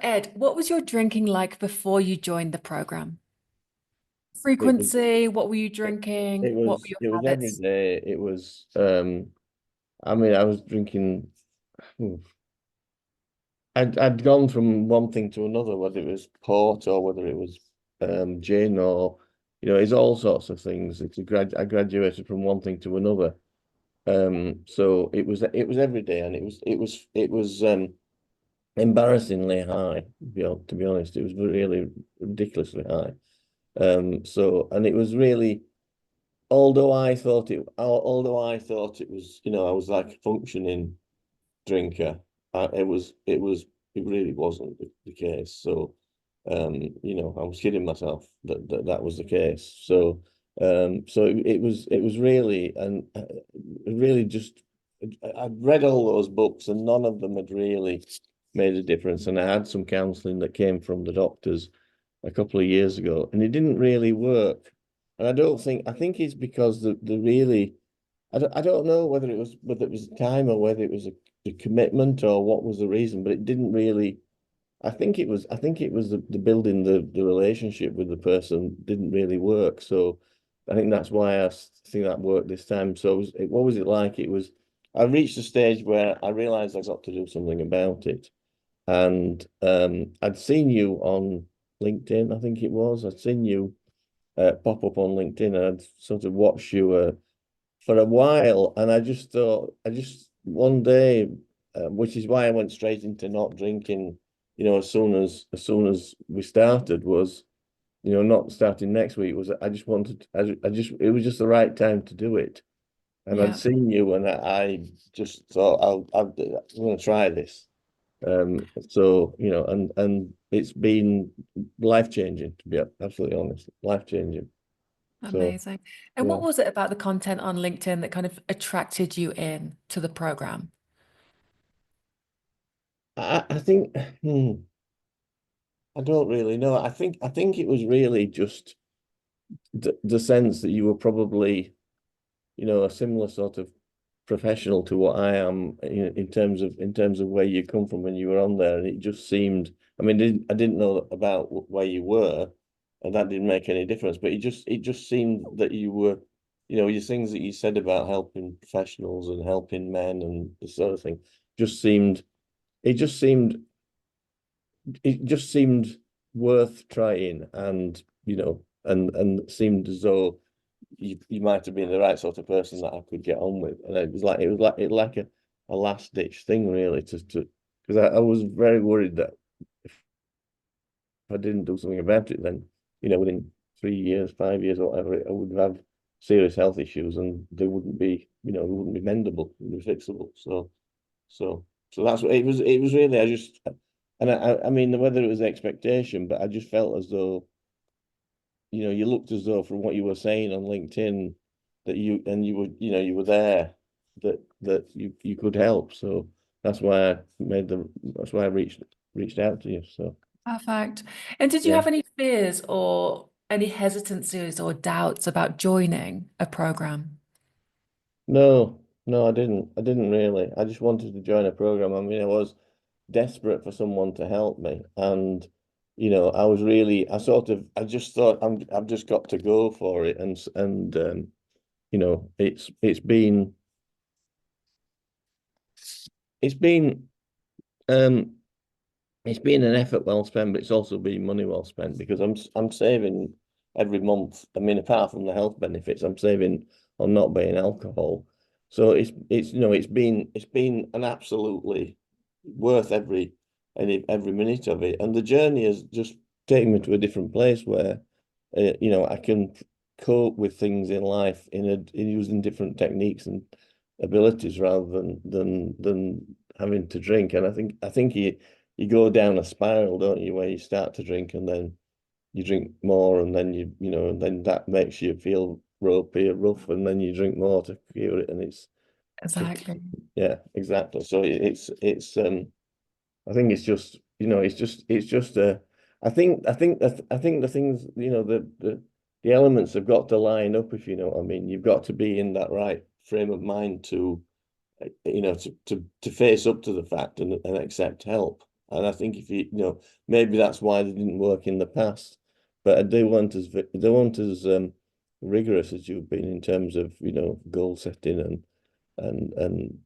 Ed, what was your drinking like before you joined the program? It was Frequency, what were you it, drinking? What were your it was every habits? day. It was I mean I was drinking. hmm, I'd gone from one thing to another, whether it was port or whether it was gin or it's all sorts of things. I graduated from one thing to another. So it was every day, and it was embarrassingly high. To be honest, it was really ridiculously high. And it was really, although I thought it was, I was like a functioning drinker. It really wasn't the case. So, I was kidding myself that was the case. So it was really, and really just, I'd read all those books and none of them had really made a difference. And I had some counselling that came from the doctors a couple of years ago, and it didn't really work. And I think it's because the really, I don't know whether it was time or whether it was a commitment or what was the reason, but it didn't really. I think it was the building the relationship with the person didn't really work. So I think that's why think that worked this time. So what was it like? I reached a stage where I realized I got to do something about it. And I'd seen you on LinkedIn, I think it was. I'd seen you pop up on LinkedIn, and I'd sort of watched you for a while, and I just thought, I just one day, which is why I went straight into not drinking, as soon as we started was, not starting next week was I just wanted, I just it was just the right time to do it, and I'd Yeah, seen you, and I just thought I'm going to try this. So and it's been life changing, to be absolutely honest, life changing. So amazing. And yeah. what was it about the content on LinkedIn that kind of attracted you in to the program? I think I don't really know. I think it was really just the sense that you were probably, a similar sort of professional to what I am in terms of where you come from when you were on there, and it just seemed. I mean, I didn't know about where you were, and that didn't make any difference. But it just seemed that you were, your things that you said about helping professionals and helping men and this sort of thing, just seemed. It just seemed it just seemed worth trying, and and seemed as though you might have been the right sort of person that I could get on with. And it was like a last ditch thing, really, to because I was very worried that if I didn't do something about it, then within 3 years, 5 years, or whatever, I would have serious health issues, and they wouldn't be mendable, they would be fixable. So so that's what it was. It was really, I mean, whether it was expectation, but I just felt as though, you looked as though from what you were saying on LinkedIn that you were there, that you could help. So that's why I reached out to you. So Perfect. And did you yeah. have any fears or any hesitancies or doubts about joining a program? No, no, I didn't. I didn't really. I just wanted to join a program. I mean, I was desperate for someone to help me, and I just thought I've just got to go for it, and it's been um it's been an effort well spent, but it's also been money well spent because I'm saving every month. I mean, apart from the health benefits, I'm saving on not buying alcohol. So it's been an absolutely worth every minute of it. And the journey has just taken me to a different place where I can cope with things in life in using different techniques and abilities rather than having to drink. And I think you go down a spiral, don't you, where you start to drink and then you drink more, and then and then that makes you feel ropey or rough, and then you drink more to cure it, and it's Exactly. yeah, exactly. So I think it's just, it's just I think the things, the elements have got to line up, if you know what I mean. You've got to be in that right frame of mind to face up to the fact and accept help. And I think if maybe that's why they didn't work in the past. But they weren't as rigorous as you've been in terms of, goal setting and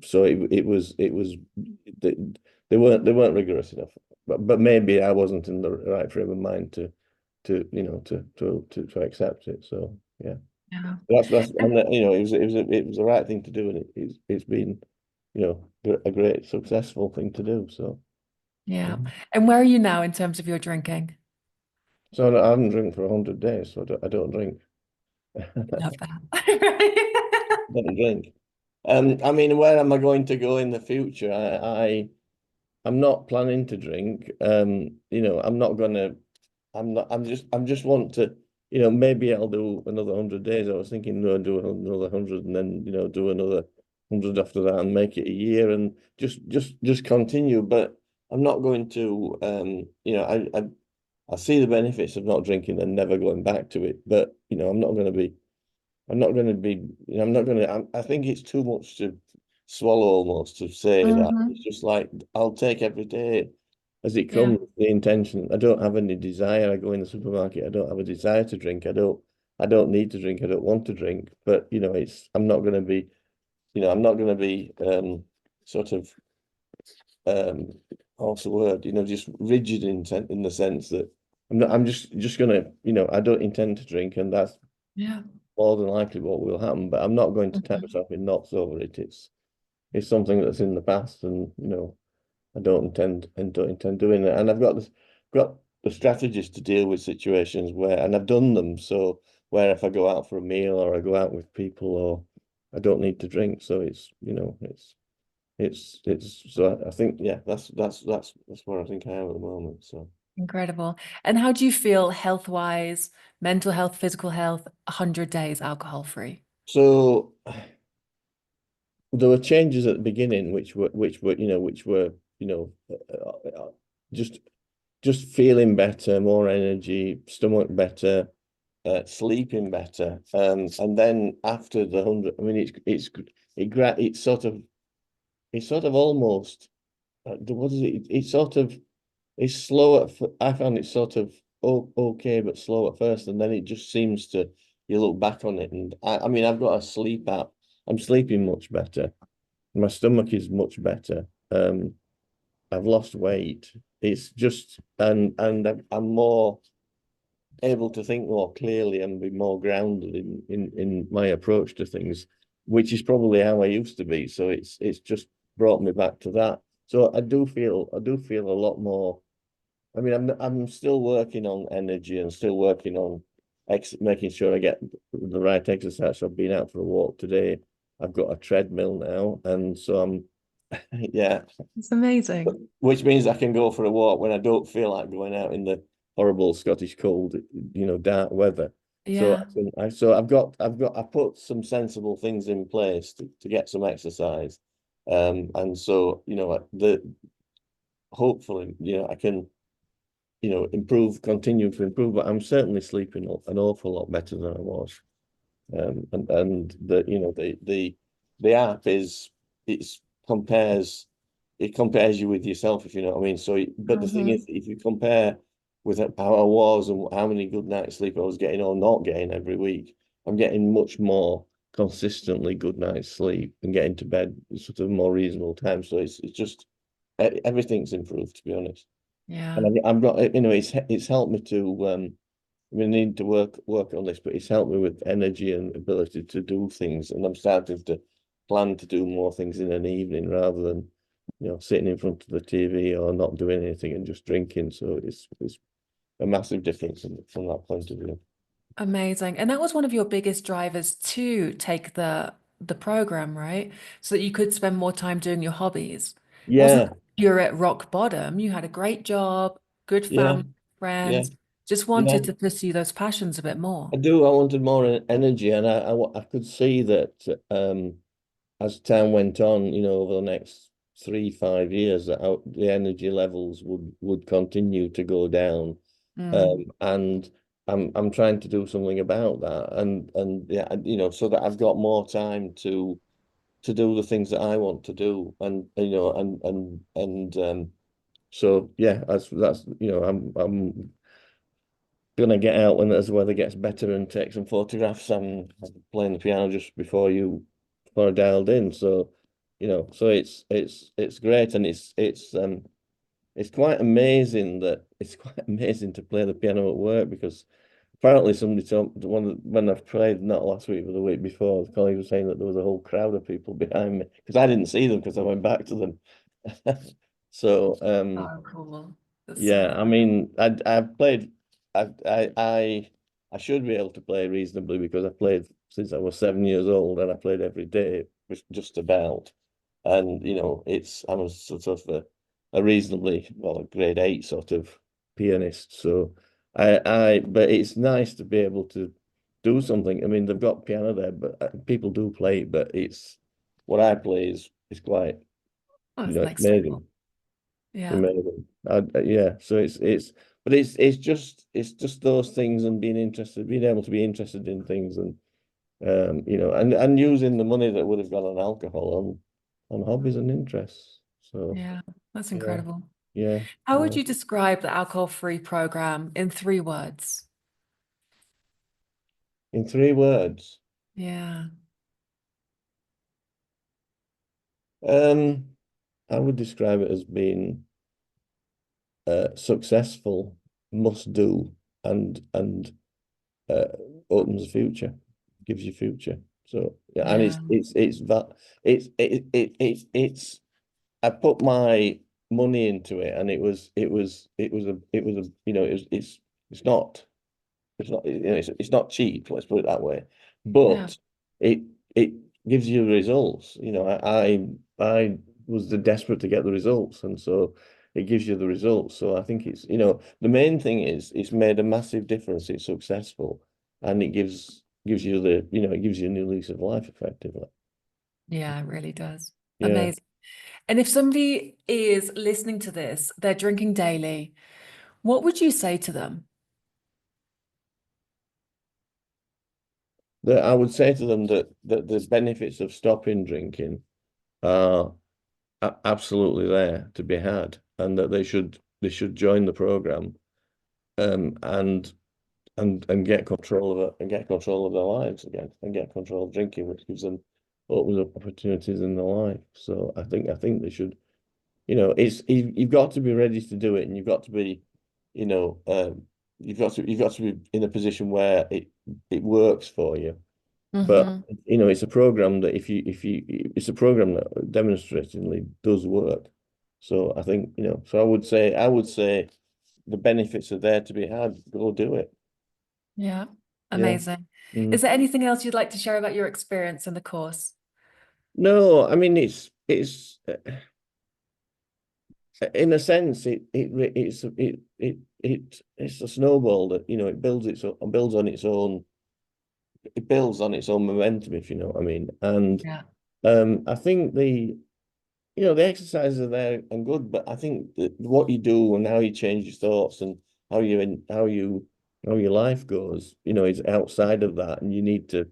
so it was they, they weren't rigorous enough. But maybe I wasn't in the right frame of mind to accept it. So yeah. Yeah. That's And it was the right thing to do, and it's been a great successful thing to do. So yeah. mhm. And where are you now in terms of your drinking? So I haven't drank for 100 days, so I don't drink. Love that. Don't drink. I mean, where am I going to go in the future? I'm not planning to drink. I'm not gonna. I'm just want to. Maybe I'll do another 100 days. I was thinking, no, do another 100, and then do another 100 after that, and make it a year, and just continue. But I'm not going to. I see the benefits of not drinking and never going back to it. But I'm not going to be. I'm not going to be, I'm not going to, I think it's too much to swallow almost to say that. Hmm. It's just like, I'll take every day as it Yeah. comes, the intention. I don't have any desire. I go in the supermarket. I don't have a desire to drink. I don't need to drink. I don't want to drink. But, I'm not going to be, I'm not going to be sort of, um, what's the word, just rigid in the sense that I'm just going to, I don't intend to drink, and that's Yeah. more than likely what will happen, but I'm not going to tie Mhm. myself in knots over it. It's something that's in the past, and I don't intend doing it. And I've got the strategies to deal with situations where, and I've done them. So where if I go out for a meal or I go out with people, or I don't need to drink. So it's so I think, yeah, that's where I think I am at the moment. So. Incredible. And how do you feel health-wise, mental health, physical health, 100 days alcohol free? So there were changes at the beginning, which were just feeling better, more energy, stomach better, sleeping better, and then after the 100, I mean, it's sort of almost what is it? It's slow I found it sort of okay, but slow at first, and then it just seems to you look back on it, and I mean, I've got a sleep app. I'm sleeping much better. My stomach is much better. I've lost weight. It's just and I'm more able to think more clearly and be more grounded in my approach to things, which is probably how I used to be. So it's just brought me back to that. So I do feel a lot more. I mean, I'm still working on energy and still working on making sure I get the right exercise. So I've been out for a walk today. I've got a treadmill now, and so I'm yeah, It's amazing. which means I can go for a walk when I don't feel like going out in the horrible Scottish cold, dark weather. So Yeah. I put some sensible things in place to get some exercise. And so, hopefully, I can, continue to improve, but I'm certainly sleeping an awful lot better than I was. And the app it's compares it compares you with yourself, if you know what I mean. So, but the thing is, Hmm. if you compare with how I was and how many good nights sleep I was getting or not getting every week, I'm getting much more consistently good night's sleep and getting to bed at sort of more reasonable time. So it's just everything's improved, to be honest. Yeah. And I'm not, it's helped me to we need to work on this, but it's helped me with energy and ability to do things. And I'm starting to plan to do more things in an evening rather than, sitting in front of the TV or not doing anything and just drinking. So it's a massive difference from that point of view. Amazing. And that was one of your biggest drivers to take the program, right? So that you could spend more time doing your hobbies. Wasn't Yeah, you're at rock bottom. You had a great job, good yeah, family, yeah, friends, just yeah. wanted to pursue those passions a bit more. I do. I wanted more energy, and I could see that as time went on, over the next 3, 5 years, that the energy levels would continue to go down, Mm. and I'm trying to do something about that, and yeah, so that I've got more time to to do the things that I want to do, and so yeah, that's I'm gonna get out when as the weather gets better and take some photographs. I'm playing the piano just before I dialed in, so so it's great, and it's quite amazing to play the piano at work, because apparently somebody told when I've played, not last week but the week before, the colleague was saying that there was a whole crowd of people behind me because I didn't see them because I went back to them. So Oh, cool. That's so yeah, nice. I mean, I've played. I should be able to play reasonably because I played since I was 7 years old, and I played every day, just about. And I'm a sort of a reasonably, well, a grade 8 sort of pianist. So but it's nice to be able to do something. I mean, they've got piano there, but people do play it, but it's what I play is quite, Oh, it's it's next level. amazing. Yeah. Amazing. Yeah. So but it's just those things, and being able to be interested in things, and and using the money that would have gone on alcohol on hobbies and interests. So Yeah. That's yeah, incredible. yeah, How would yeah. you describe the alcohol-free program in 3 words? In 3 words, Yeah. um, I would describe it as being successful, must do, and uh, opens the future, gives you future. So yeah, and Yeah. it's that it's I put my money into it, and it was a it's not it's not cheap. Let's put it that way, Yeah. but it it gives you results. I was desperate to get the results, and so it gives you the results. So I think the main thing is it's made a massive difference. It's successful, and it gives you it gives you a new lease of life, effectively. Yeah, it really does. Yeah, Amazing. And if somebody is listening to this, they're drinking daily, what would you say to them? that I would say to them that the benefits of stopping drinking are absolutely there to be had, and that they should join the program, and get control of it, and get control of their lives again, and get control of drinking, which opens up opportunities in their life. So I think they should. You've got to be ready to do it, and you've got to be, you know, you've got to be in a position where it works for you. But Hmm. it's a program that it's a program that demonstratingly does work. So I think, so I would say the benefits are there to be had. Go do it. Yeah. Yeah. Amazing. Is Mm. there anything else you'd like to share about your experience in the course? No, I mean it's in a sense it's a snowball that it builds on its own momentum, if you know what I mean. And Yeah. I think the exercises are there and good, but I think that what you do and how you change your thoughts, and how your life goes, is outside of that, and you need to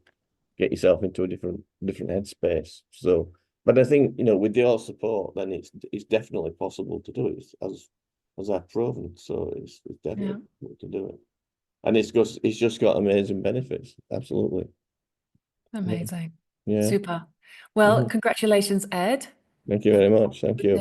get yourself into a different headspace. So, but I think, with your support, then it's definitely possible to do it, as I've proven. So it's definitely Yeah. possible to do it, and it's just got amazing benefits. Absolutely. Yeah. Amazing. Yeah. Super. Well, Mhm. congratulations, Ed. Thank you very much. Thank you.